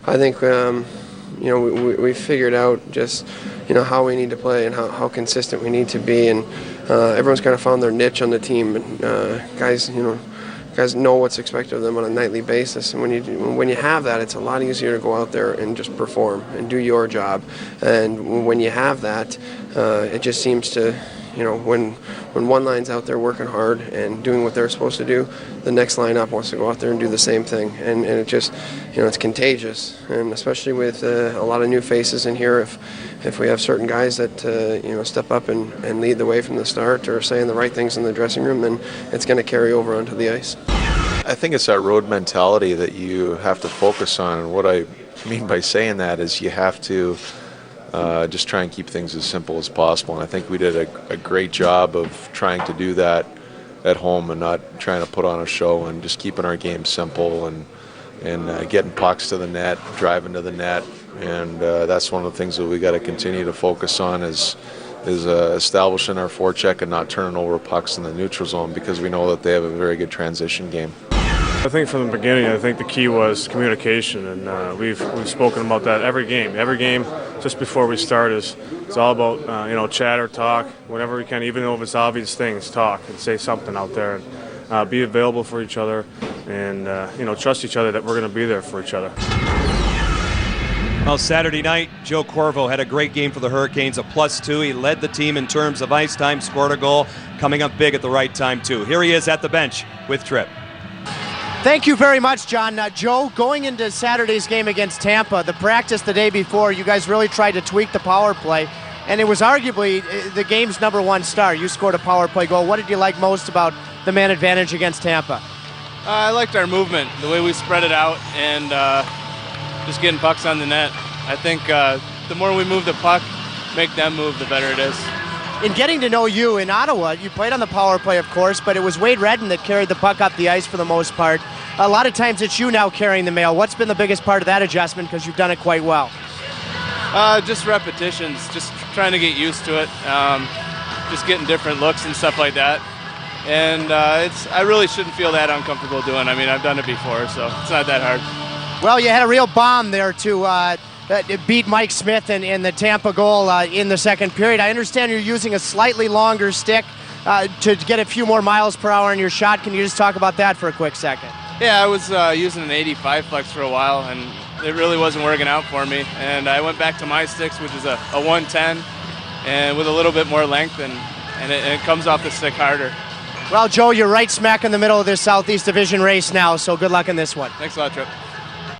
I think we figured out just how we need to play and how consistent we need to be, and everyone's kind of found their niche on the team. And guys know what's expected of them on a nightly basis, and when you have that, it's a lot easier to go out there and just perform and do your job. And when you have that, it just seems to, when one line's out there working hard and doing what they're supposed to do, the next line up wants to go out there and do the same thing, and it just, it's contagious. And especially with a lot of new faces in here, if we have certain guys that step up and lead the way from the start or saying the right things in the dressing room, then it's going to carry over onto the ice. I think it's that road mentality that you have to focus on, and what I mean by saying that is you have to just try and keep things as simple as possible. And I think we did a great job of trying to do that at home and not trying to put on a show, and just keeping our game simple and getting pucks to the net, driving to the net. And that's one of the things that we got to continue to focus on is establishing our forecheck and not turning over pucks in the neutral zone, because we know that they have a very good transition game. I think from the beginning, I think the key was communication, and we've spoken about that every game. Every game, just before we start, it's all about chatter, talk, whenever we can, even though it's obvious things, talk and say something out there, and be available for each other, and trust each other that we're going to be there for each other. Well, Saturday night, Joe Corvo had a great game for the Hurricanes, a +2. He led the team in terms of ice time, scored a goal, coming up big at the right time too. Here he is at the bench with Tripp. Thank you very much, John. Joe, going into Saturday's game against Tampa, the practice the day before, you guys really tried to tweak the power play, and it was arguably the game's #1 star. You scored a power play goal. What did you like most about the man advantage against Tampa? I liked our movement, the way we spread it out, and just getting pucks on the net. I think the more we move the puck, make them move, the better it is. In getting to know you in Ottawa, you played on the power play, of course, but it was Wade Redden that carried the puck up the ice for the most part. A lot of times it's you now carrying the mail. What's been the biggest part of that adjustment, because you've done it quite well? Just repetitions, just trying to get used to it, just getting different looks and stuff like that. And I really shouldn't feel that uncomfortable doing. I mean, I've done it before, so it's not that hard. Well, you had a real bomb there to beat Mike Smith in the Tampa goal in the second period. I understand you're using a slightly longer stick to get a few more miles per hour in your shot. Can you just talk about that for a quick second? Yeah, I was using an 85 flex for a while, and it really wasn't working out for me. And I went back to my sticks, which is a 110, and with a little bit more length, and it comes off the stick harder. Well, Joe, you're right smack in the middle of this Southeast Division race now, so good luck in this one. Thanks a lot, Tripp.